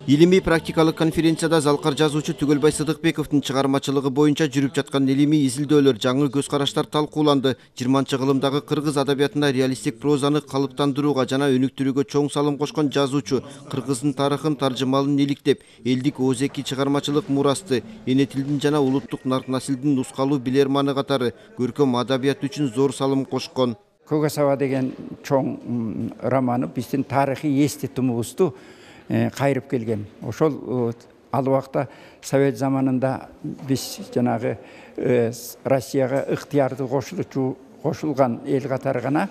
Илимий практикалык конференцияда залкар жазуучу Түгөлбай Сыдыкбековдун чыгармачылыгы боюнча жүрүп жаткан илимий изилдөөлөр, жаңы көз караштар талкууланды. 20-кылымдагы кыргыз адабиятында реалистик прозаны калыптандырууга жана өнүктүрүүгө чоң салым кошкон жазуучу кыргыздын тарыхын, таржымалын иликтеп, элдик оозеки чыгармачылык мурасты, эне тилдин жана улуттук нарк-насилдин нускалуу билерманы катары көркөм адабият үчүн зор салым кошкон. Көгөсаба деген чоң романы биздин тарыхый эстетүүбүздү кайрып келген. Ошол ал убакта Совет заманында биз жанагы Россияга ыктыярды кошулган эл катары гана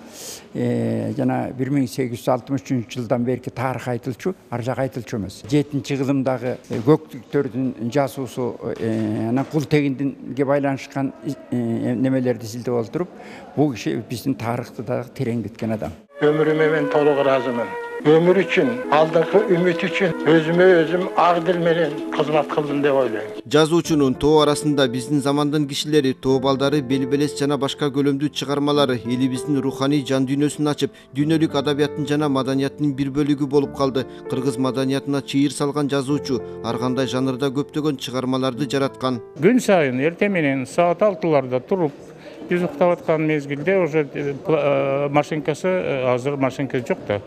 жана 1863 жылдан берки тарых айтылчу, ар жак айтылчу эмес. 7-кылымдагы көктүктөрдүн жазуусу анан кул тегиндинге байланышкан немелерди изилдеп олтуруп, бул киши биздин тарыхты да тереңдеткен адам. Ömrüme ben толук ыраазымын. Ömür үчүн, алдыңкы үмүт үчүн өзүмө өзүм ак дил менен кызмат кылдым деп ойлойм. Жазуучунун тоо арасында биздин замандын кишилери, тоо балдары, Белбелес жана башка көлөмдүү чыгармалары элибиздин руханий жан дүйнөсүн ачып, дүйнөлүк адабияттын жана маданияттын бир бөлүгү болуп калды. Кыргыз маданиятына чыйыр салган жазуучу ар кандай жанрда көптөгөн чыгармаларды жараткан. Күн сайын эртең менен саат 6-ларда туруп, биз уктап аткан мезгилде уже машинкасы азыр машинка жок да.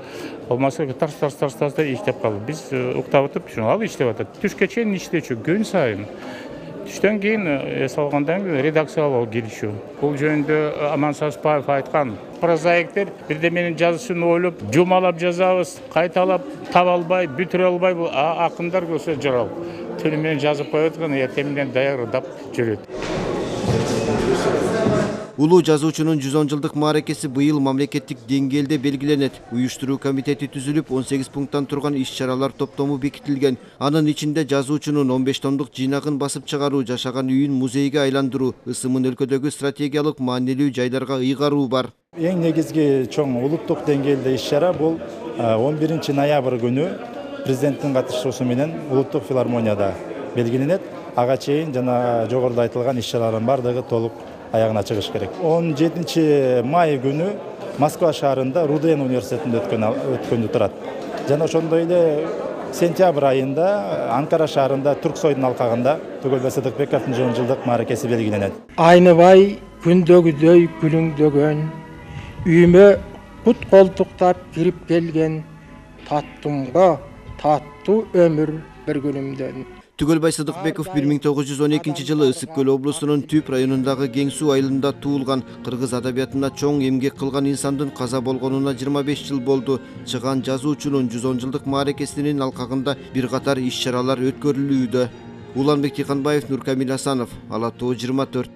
Болмаса тарс иштеп калды. Биз уктап атып, ал иштеп атат. Түшкө чейин иштечү күн сайын. Түштөн кийин эс алгандан кийин редакциялоо келишүү. Бул жөнүндө Аман Саспаев айткан. Прозаиктер бирде менин жазышын ойлоп, жумалап жазабыз, кайталап таба албай, бүтүрө албай, бул акындар көрсө жарал. Түнү менен жазып коюп аткан, эртең менен даярдап жүрөт. Улуу жазуучунун 110 жылдык мааракеси быйыл мамлекеттик деңгээлде белгиленет. Уюштуруу комитети түзүлүп, 18 пункттан турган иш-чаралар топтому бекитилген. Анын ичинде жазуучунун 15 томдук жыйнагын басып чыгаруу, жашаган үйүн музейге айландыруу, ысымын өлкөдөгү стратегиялык маанилүү жайларга ыйгаруу бар. Эң негизги чоң улуттук деңгээлде иш-чара бул 11 ноябрь күнү президенттин катышуусу менен улуттук филармонияда белгиленет. Ага чейин жана жогоруда айтылган иш-чаралардын бардыгы толук аягына чыгыш керек. 17 май күнү Москва шаарында Руден университетинде өткөндү турат. Жана ошондой эле сентябрь айында Анкара шаарында Турксойдун алкагында Түгөлбай Сыдыкбековдун 110 жылдык мааракеси белгиленет. Айныбай күндөгүдөй күлүңдөгөн, үйүмө кут колтуктап кирип келген, таттымга таттуу өмүр бир күнүмдөн. Түгөлбай Сыдыкбеков 1912 жылы Ысык Көл облусунун Түп районундагы Кең Суу айылында туулган. Кыргыз адабиятына чоң эмгек кылган инсандын каза болгонуна 25 жыл болду. Чыган жазуучунун 110 жылдык мааракесинин алкагында бир катар иш-чаралар өткөрүлүүдө. Уланбек Тыйканбаев, Нуркамил Асанов, Ала Тоо 24.